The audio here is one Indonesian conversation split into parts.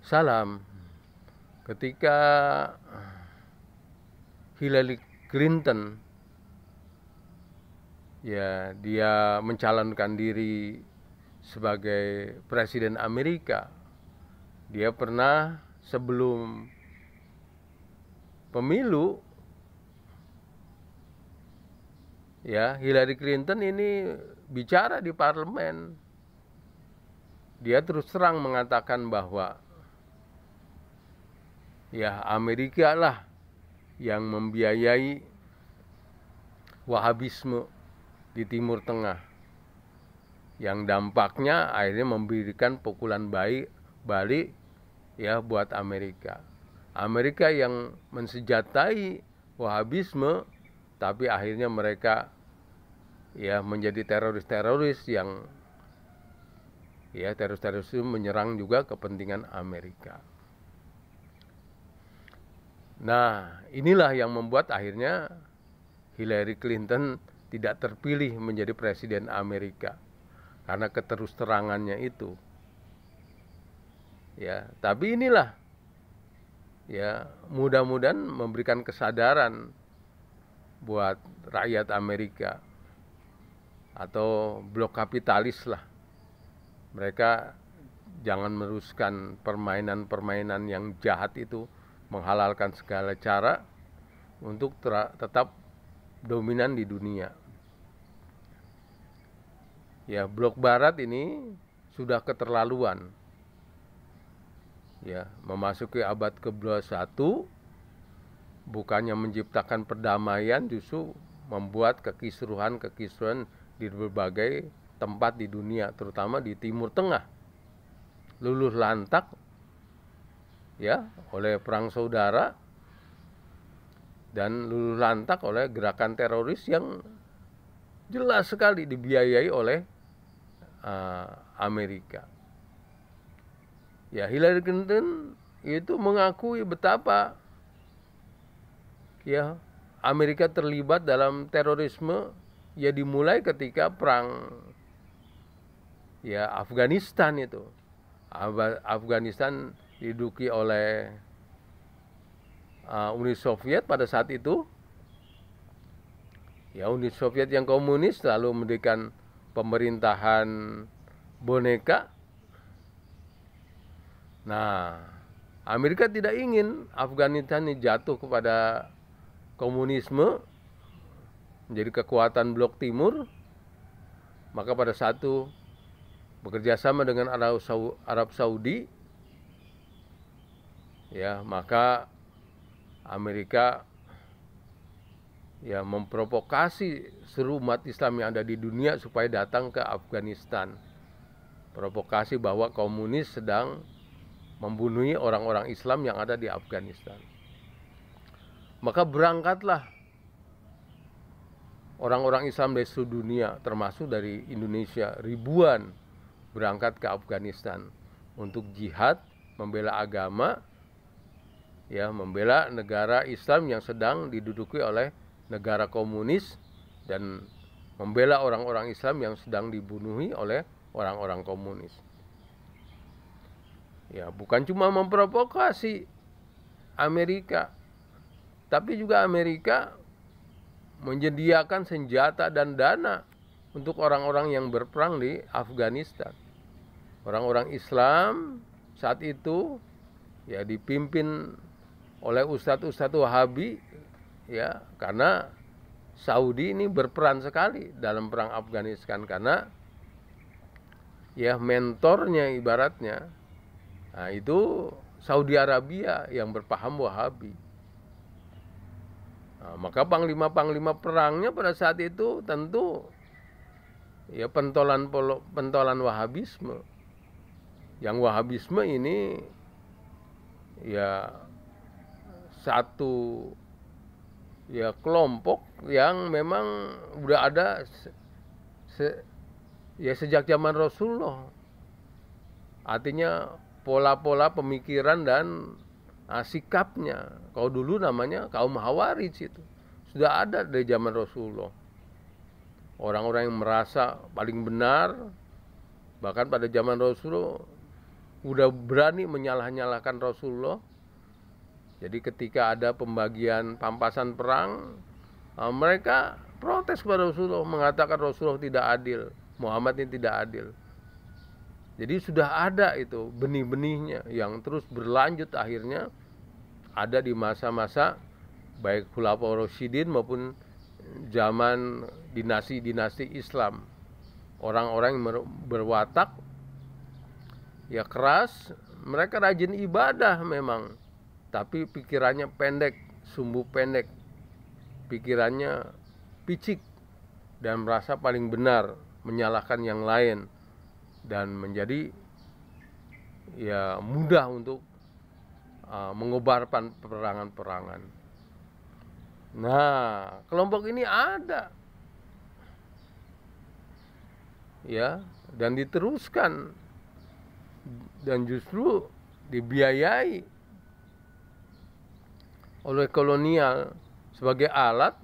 Salam. Ketika Hillary Clinton ya dia mencalonkan diri sebagai presiden Amerika, dia pernah sebelum pemilu ya Hillary Clinton ini bicara di parlemen. Dia terus terang mengatakan bahwa ya Amerika lah yang membiayai Wahabisme di Timur Tengah, yang dampaknya akhirnya memberikan pukulan balik ya buat Amerika. Amerika yang mensenjatai Wahabisme, tapi akhirnya mereka ya menjadi teroris-teroris yang ya teroris-teroris itu menyerang juga kepentingan Amerika. Nah, inilah yang membuat akhirnya Hillary Clinton tidak terpilih menjadi presiden Amerika karena keterus-terangannya itu. Ya, tapi inilah ya mudah-mudahan memberikan kesadaran buat rakyat Amerika atau blok kapitalis lah. Mereka jangan meneruskan permainan-permainan yang jahat itu, menghalalkan segala cara untuk tetap dominan di dunia. Ya, blok barat ini sudah keterlaluan. Ya, memasuki abad ke-21 bukannya menciptakan perdamaian, justru membuat kekisruhan di berbagai tempat di dunia, terutama di Timur Tengah. Luluh lantak ya oleh perang saudara dan luluh lantak oleh gerakan teroris yang jelas sekali dibiayai oleh Amerika. Ya, Hillary Clinton itu mengakui betapa ya Amerika terlibat dalam terorisme ya dimulai ketika perang ya Afghanistan itu. Afghanistan diduduki oleh Uni Soviet pada saat itu. Ya, Uni Soviet yang komunis lalu mendirikan pemerintahan boneka. Nah, Amerika tidak ingin Afghanistan ini jatuh kepada komunisme, menjadi kekuatan blok timur. Maka pada saat itu bekerja sama dengan Arab Saudi, ya maka Amerika ya memprovokasi seluruh umat Islam yang ada di dunia supaya datang ke Afghanistan. Provokasi bahwa komunis sedang membunuhi orang-orang Islam yang ada di Afghanistan. Maka berangkatlah orang-orang Islam dari seluruh dunia, termasuk dari Indonesia, ribuan berangkat ke Afghanistan untuk jihad, membela agama, ya membela negara Islam yang sedang diduduki oleh negara komunis dan membela orang-orang Islam yang sedang dibunuhi oleh orang-orang komunis. Ya, bukan cuma memprovokasi Amerika, tapi juga Amerika menyediakan senjata dan dana untuk orang-orang yang berperang di Afghanistan. Orang-orang Islam saat itu ya dipimpin oleh ustadz-ustadz Wahabi ya, karena Saudi ini berperan sekali dalam perang Afghanistan karena ya mentornya ibaratnya nah, itu Saudi Arabia yang berpaham Wahabi. Nah, maka panglima-panglima perangnya pada saat itu tentu ya pentolan Wahabisme. Yang Wahabisme ini ya satu ya kelompok yang memang udah ada sejak zaman Rasulullah. Artinya pola-pola pemikiran dan sikapnya. Kalau dulu namanya kaum Khawarij itu sudah ada dari zaman Rasulullah. Orang-orang yang merasa paling benar, bahkan pada zaman Rasulullah udah berani menyalah-nyalahkan Rasulullah. Jadi ketika ada pembagian pampasan perang, mereka protes kepada Rasulullah, mengatakan Rasulullah tidak adil, Muhammad ini tidak adil. Jadi sudah ada itu benih-benihnya yang terus berlanjut, akhirnya ada di masa-masa baik Khulafaur Rasyidin maupun zaman dinasti-dinasti Islam. Orang-orang yang berwatak ya keras, mereka rajin ibadah memang, tapi pikirannya pendek, sumbu pendek, pikirannya picik dan merasa paling benar, menyalahkan yang lain, dan menjadi ya mudah untuk mengobarkan peperangan-perangan. Nah, kelompok ini ada ya, dan diteruskan dan justru dibiayai oleh kolonial sebagai alat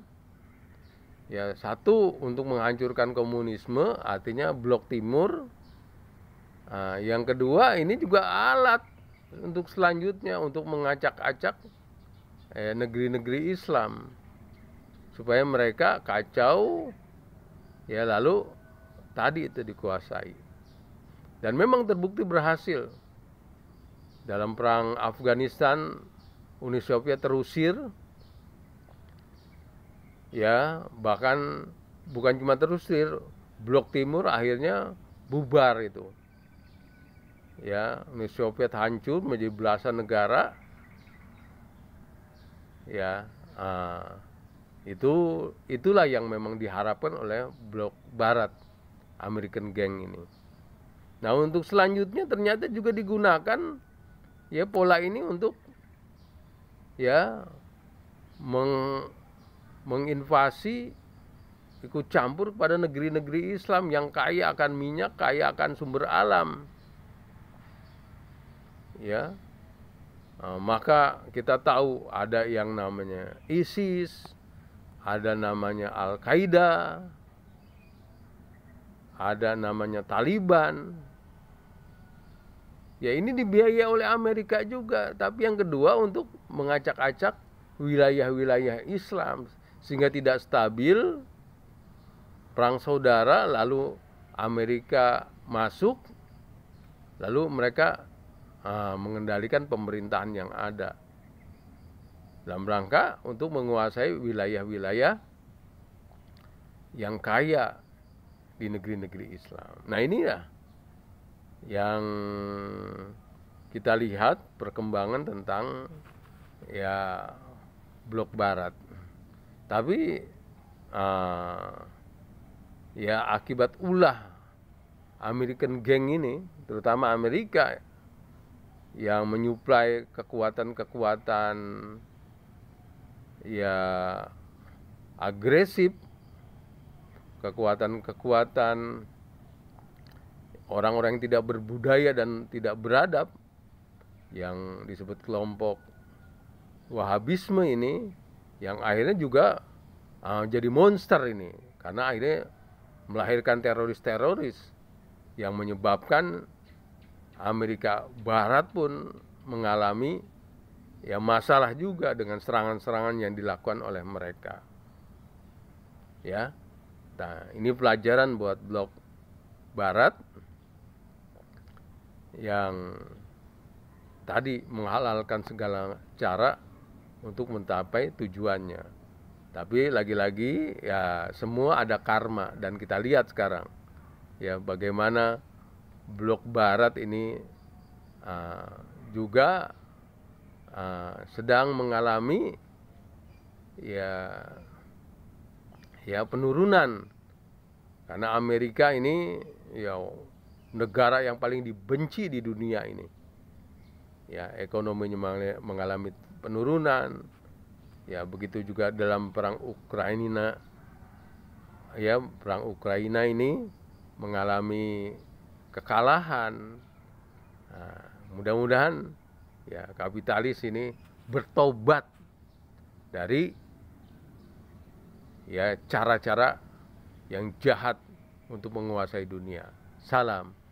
ya, satu untuk menghancurkan komunisme, artinya blok timur. Yang kedua, ini juga alat untuk selanjutnya untuk mengacak-acak negeri-negeri Islam supaya mereka kacau ya, lalu tadi itu dikuasai. Dan memang terbukti berhasil. Dalam perang Afghanistan, Uni Soviet terusir ya, bahkan bukan cuma terusir, blok timur akhirnya bubar itu ya. Uni Soviet hancur menjadi belasan negara ya. Itulah yang memang diharapkan oleh blok barat, American Gang ini. Nah, untuk selanjutnya ternyata juga digunakan ya pola ini untuk ya menginvasi, ikut campur pada negeri-negeri Islam yang kaya akan minyak, kaya akan sumber alam. Ya. Maka kita tahu ada yang namanya ISIS, ada namanya Al-Qaeda, ada namanya Taliban. Ya, ini dibiayai oleh Amerika juga, tapi yang kedua untuk mengacak-acak wilayah-wilayah Islam sehingga tidak stabil, perang saudara, lalu Amerika masuk, lalu mereka mengendalikan pemerintahan yang ada dalam rangka untuk menguasai wilayah-wilayah yang kaya di negeri-negeri Islam. Nah, inilah yang kita lihat perkembangan tentang ya blok barat. Tapi ya akibat ulah American Gang ini, terutama Amerika yang menyuplai kekuatan-kekuatan ya agresif, kekuatan-kekuatan orang-orang yang tidak berbudaya dan tidak beradab, yang disebut kelompok Wahabisme ini, yang akhirnya juga jadi monster ini, karena akhirnya melahirkan teroris-teroris yang menyebabkan Amerika Barat pun mengalami ya masalah juga dengan serangan-serangan yang dilakukan oleh mereka. Ya. Nah, ini pelajaran buat blok Barat yang tadi menghalalkan segala cara untuk mencapai tujuannya. Tapi lagi-lagi ya semua ada karma, dan kita lihat sekarang ya bagaimana blok Barat ini juga sedang mengalami ya penurunan, karena Amerika ini ya negara yang paling dibenci di dunia ini. Ya, ekonominya mengalami penurunan. Ya, begitu juga dalam perang Ukraina. Ya, perang Ukraina ini mengalami kekalahan. Nah, mudah-mudahan ya kapitalis ini bertobat dari ya cara-cara yang jahat untuk menguasai dunia. Salam.